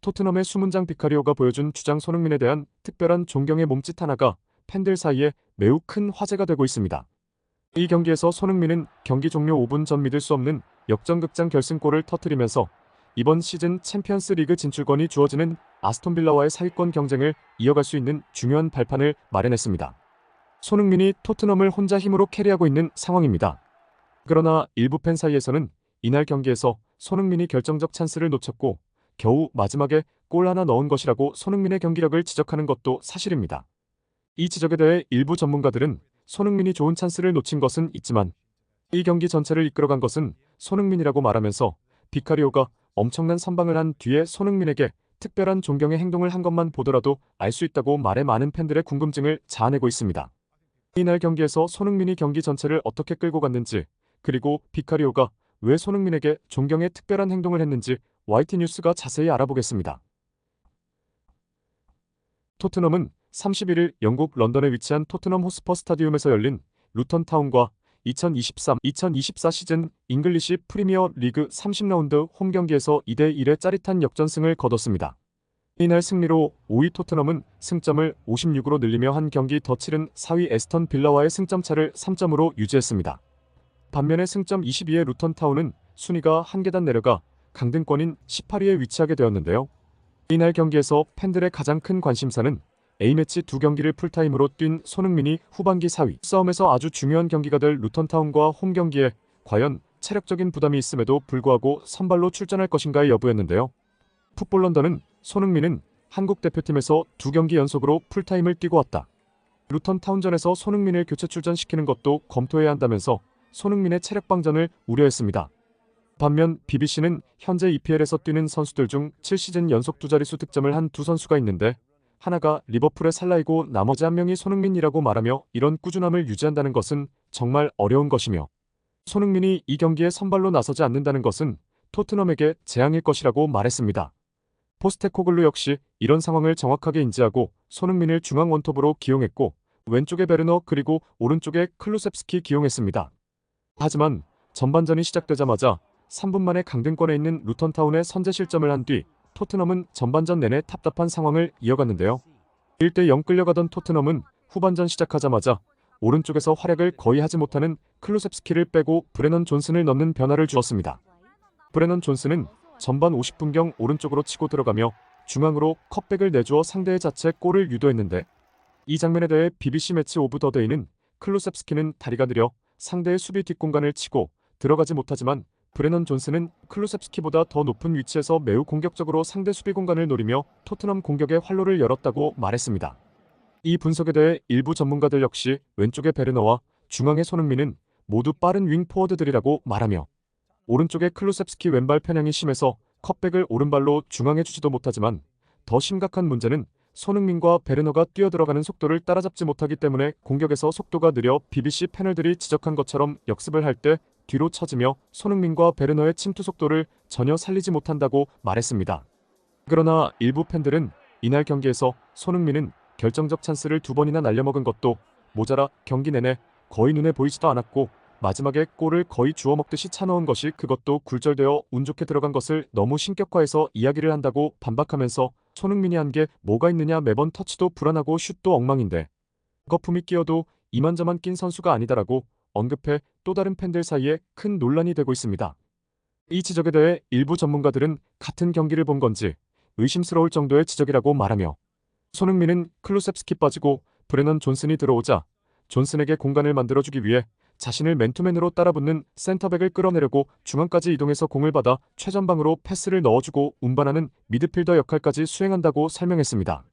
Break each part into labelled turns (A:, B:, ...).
A: 토트넘의 수문장 비카리오가 보여준 주장 손흥민에 대한 특별한 존경의 몸짓 하나가 팬들 사이에 매우 큰 화제가 되고 있습니다. 이 경기에서 손흥민은 경기 종료 5분 전 믿을 수 없는 역전극장 결승골을 터뜨리면서 이번 시즌 챔피언스 리그 진출권이 주어지는 아스톤 빌라와의 상위권 경쟁을 이어갈 수 있는 중요한 발판을 마련했습니다. 손흥민이 토트넘을 혼자 힘으로 캐리하고 있는 상황입니다. 그러나 일부 팬 사이에서는 이날 경기에서 손흥민이 결정적 찬스를 놓쳤고 겨우 마지막에 골 하나 넣은 것이라고 손흥민의 경기력을 지적하는 것도 사실입니다. 이 지적에 대해 일부 전문가들은 손흥민이 좋은 찬스를 놓친 것은 있지만 이 경기 전체를 이끌어간 것은 손흥민이라고 말하면서 비카리오가 엄청난 선방을 한 뒤에 손흥민에게 특별한 존경의 행동을 한 것만 보더라도 알 수 있다고 말해 많은 팬들의 궁금증을 자아내고 있습니다. 이날 경기에서 손흥민이 경기 전체를 어떻게 끌고 갔는지, 그리고 비카리오가 왜 손흥민에게 존경의 특별한 행동을 했는지 YT뉴스가 자세히 알아보겠습니다. 토트넘은 31일 영국 런던에 위치한 토트넘 호스퍼 스타디움에서 열린 루턴타운과 2023-2024 시즌 잉글리시 프리미어 리그 30라운드 홈 경기에서 2대1의 짜릿한 역전승을 거뒀습니다. 이날 승리로 5위 토트넘은 승점을 56으로 늘리며 한 경기 더 치른 4위 에스턴 빌라와의 승점 차를 3점으로 유지했습니다. 반면에 승점 22의 루턴타운은 순위가 한 계단 내려가 강등권인 18위에 위치하게 되었는데요. 이날 경기에서 팬들의 가장 큰 관심사는 A매치 두 경기를 풀타임으로 뛴 손흥민이 후반기 4위 싸움에서 아주 중요한 경기가 될 루턴타운과 홈 경기에 과연 체력적인 부담이 있음에도 불구하고 선발로 출전할 것인가의 여부였는데요. 풋볼 런던은 손흥민은 한국 대표팀에서 두 경기 연속으로 풀타임을 뛰고 왔다. 루턴타운전에서 손흥민을 교체 출전시키는 것도 검토해야 한다면서 손흥민의 체력 방전을 우려했습니다. 반면 BBC는 현재 EPL에서 뛰는 선수들 중 7시즌 연속 두 자릿수 득점을 한 두 선수가 있는데 하나가 리버풀의 살라이고 나머지 한 명이 손흥민이라고 말하며 이런 꾸준함을 유지한다는 것은 정말 어려운 것이며 손흥민이 이 경기에 선발로 나서지 않는다는 것은 토트넘에게 재앙일 것이라고 말했습니다. 포스테코글루 역시 이런 상황을 정확하게 인지하고 손흥민을 중앙 원톱으로 기용했고 왼쪽에 베르너 그리고 오른쪽에 클루셉스키 기용했습니다. 하지만 전반전이 시작되자마자 3분 만에 강등권에 있는 루턴타운에 선제 실점을 한 뒤 토트넘은 전반전 내내 답답한 상황을 이어갔는데요. 1대0 끌려가던 토트넘은 후반전 시작하자마자 오른쪽에서 활약을 거의 하지 못하는 클루셉스키를 빼고 브레넌 존슨을 넣는 변화를 주었습니다. 브레넌 존슨은 전반 50분경 오른쪽으로 치고 들어가며 중앙으로 컵백을 내주어 상대의 자체 골을 유도했는데 이 장면에 대해 BBC 매치 오브 더 데이는 클루셉스키는 다리가 느려 상대의 수비 뒷공간을 치고 들어가지 못하지만 브레넌 존슨은 클루셉스키보다 더 높은 위치에서 매우 공격적으로 상대 수비 공간을 노리며 토트넘 공격의 활로를 열었다고 말했습니다. 이 분석에 대해 일부 전문가들 역시 왼쪽의 베르너와 중앙의 손흥민은 모두 빠른 윙 포워드들이라고 말하며 오른쪽의 클루셉스키 왼발 편향이 심해서 컵백을 오른발로 중앙에 주지도 못하지만 더 심각한 문제는 손흥민과 베르너가 뛰어들어가는 속도를 따라잡지 못하기 때문에 공격에서 속도가 느려 BBC 패널들이 지적한 것처럼 역습을 할 때 뒤로 처지며 손흥민과 베르너의 침투 속도를 전혀 살리지 못한다고 말했습니다. 그러나 일부 팬들은 이날 경기에서 손흥민은 결정적 찬스를 두 번이나 날려먹은 것도 모자라 경기 내내 거의 눈에 보이지도 않았고 마지막에 골을 거의 주워 먹듯이 차넣은 것이 그것도 굴절되어 운 좋게 들어간 것을 너무 신격화해서 이야기를 한다고 반박하면서 손흥민이 한 게 뭐가 있느냐 매번 터치도 불안하고 슛도 엉망인데 거품이 끼어도 이만저만 낀 선수가 아니다라고 언급해 또 다른 팬들 사이에 큰 논란이 되고 있습니다. 이 지적에 대해 일부 전문가들은 같은 경기를 본 건지 의심스러울 정도의 지적이라고 말하며 손흥민은 클루셉스키 빠지고 브레넌 존슨이 들어오자 존슨에게 공간을 만들어주기 위해 자신을 맨투맨으로 따라붙는 센터백을 끌어내려고 중앙까지 이동해서 공을 받아 최전방으로 패스를 넣어주고 운반하는 미드필더 역할까지 수행한다고 설명했습니다.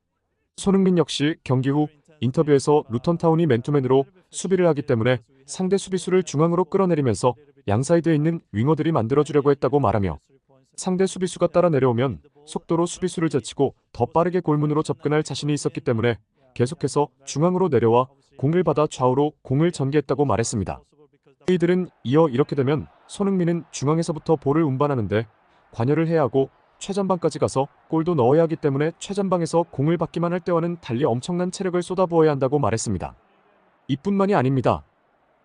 A: 손흥민 역시 경기 후 인터뷰에서 루턴타운이 맨투맨으로 수비를 하기 때문에 상대 수비수를 중앙으로 끌어내리면서 양사이드에 있는 윙어들이 만들어주려고 했다고 말하며 상대 수비수가 따라 내려오면 속도로 수비수를 제치고 더 빠르게 골문으로 접근할 자신이 있었기 때문에 계속해서 중앙으로 내려와 공을 받아 좌우로 공을 전개했다고 말했습니다. 이들은 이어 이렇게 되면 손흥민은 중앙에서부터 볼을 운반하는데 관여를 해야 하고 최전방까지 가서 골도 넣어야 하기 때문에 최전방에서 공을 받기만 할 때와는 달리 엄청난 체력을 쏟아부어야 한다고 말했습니다. 이뿐만이 아닙니다.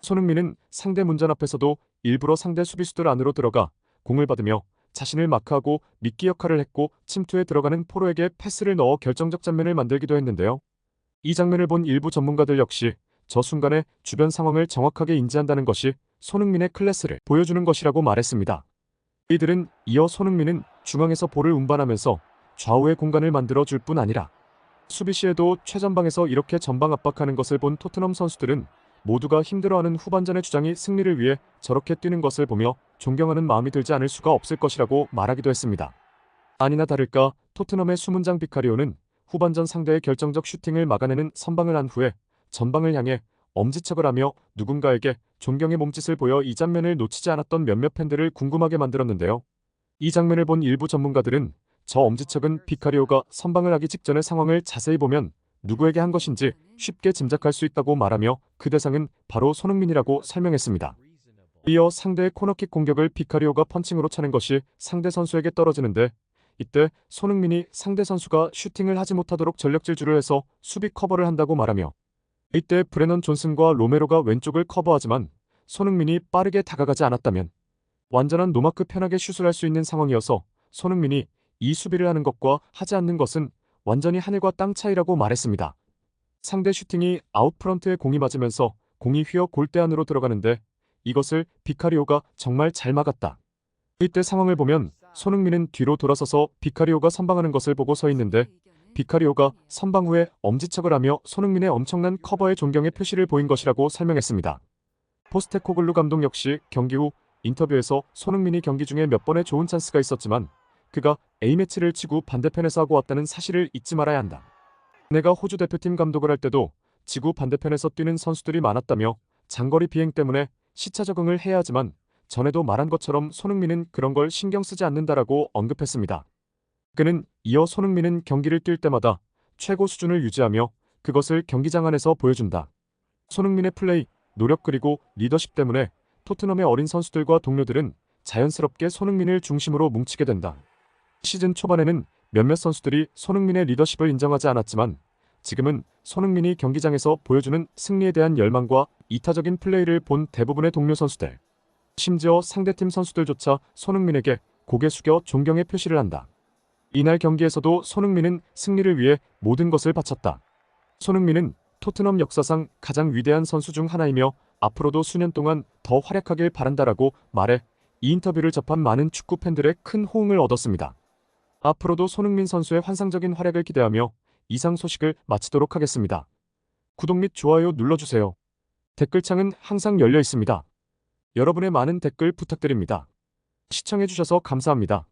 A: 손흥민은 상대 문전 앞에서도 일부러 상대 수비수들 안으로 들어가 공을 받으며 자신을 마크하고 미끼 역할을 했고 침투에 들어가는 포로에게 패스를 넣어 결정적 장면을 만들기도 했는데요. 이 장면을 본 일부 전문가들 역시 저 순간에 주변 상황을 정확하게 인지한다는 것이 손흥민의 클래스를 보여주는 것이라고 말했습니다. 이들은 이어 손흥민은 중앙에서 볼을 운반하면서 좌우의 공간을 만들어 줄 뿐 아니라 수비 시에도 최전방에서 이렇게 전방 압박하는 것을 본 토트넘 선수들은 모두가 힘들어하는 후반전의 주장이 승리를 위해 저렇게 뛰는 것을 보며 존경하는 마음이 들지 않을 수가 없을 것이라고 말하기도 했습니다. 아니나 다를까 토트넘의 수문장 비카리오는 후반전 상대의 결정적 슈팅을 막아내는 선방을 한 후에 전방을 향해 엄지척을 하며 누군가에게 존경의 몸짓을 보여 이 장면을 놓치지 않았던 몇몇 팬들을 궁금하게 만들었는데요. 이 장면을 본 일부 전문가들은 저 엄지척은 비카리오가 선방을 하기 직전의 상황을 자세히 보면 누구에게 한 것인지 쉽게 짐작할 수 있다고 말하며 그 대상은 바로 손흥민이라고 설명했습니다. 이어 상대의 코너킥 공격을 비카리오가 펀칭으로 차는 것이 상대 선수에게 떨어지는데 이때 손흥민이 상대 선수가 슈팅을 하지 못하도록 전력질주를 해서 수비 커버를 한다고 말하며 이때 브레넌 존슨과 로메로가 왼쪽을 커버하지만 손흥민이 빠르게 다가가지 않았다면 완전한 노마크 편하게 슛을 할 수 있는 상황이어서 손흥민이 이 수비를 하는 것과 하지 않는 것은 완전히 하늘과 땅 차이라고 말했습니다. 상대 슈팅이 아웃프런트에 공이 맞으면서 공이 휘어 골대 안으로 들어가는데 이것을 비카리오가 정말 잘 막았다. 이때 상황을 보면 손흥민은 뒤로 돌아서서 비카리오가 선방하는 것을 보고 서 있는데 비카리오가 선방 후에 엄지척을 하며 손흥민의 엄청난 커버에 존경의 표시를 보인 것이라고 설명했습니다. 포스테코글루 감독 역시 경기 후 인터뷰에서 손흥민이 경기 중에 몇 번의 좋은 찬스가 있었지만 그가 A매치를 치고 반대편에서 하고 왔다는 사실을 잊지 말아야 한다. 내가 호주 대표팀 감독을 할 때도 지구 반대편에서 뛰는 선수들이 많았다며 장거리 비행 때문에 시차 적응을 해야 하지만 전에도 말한 것처럼 손흥민은 그런 걸 신경 쓰지 않는다라고 언급했습니다. 그는 이어 손흥민은 경기를 뛸 때마다 최고 수준을 유지하며 그것을 경기장 안에서 보여준다. 손흥민의 플레이, 노력 그리고 리더십 때문에 토트넘의 어린 선수들과 동료들은 자연스럽게 손흥민을 중심으로 뭉치게 된다. 시즌 초반에는 몇몇 선수들이 손흥민의 리더십을 인정하지 않았지만 지금은 손흥민이 경기장에서 보여주는 승리에 대한 열망과 이타적인 플레이를 본 대부분의 동료 선수들, 심지어 상대팀 선수들조차 손흥민에게 고개 숙여 존경의 표시를 한다. 이날 경기에서도 손흥민은 승리를 위해 모든 것을 바쳤다. 손흥민은 토트넘 역사상 가장 위대한 선수 중 하나이며 앞으로도 수년 동안 더 활약하길 바란다라고 말해 이 인터뷰를 접한 많은 축구 팬들의 큰 호응을 얻었습니다. 앞으로도 손흥민 선수의 환상적인 활약을 기대하며 이상 소식을 마치도록 하겠습니다. 구독 및 좋아요 눌러주세요. 댓글창은 항상 열려 있습니다. 여러분의 많은 댓글 부탁드립니다. 시청해주셔서 감사합니다.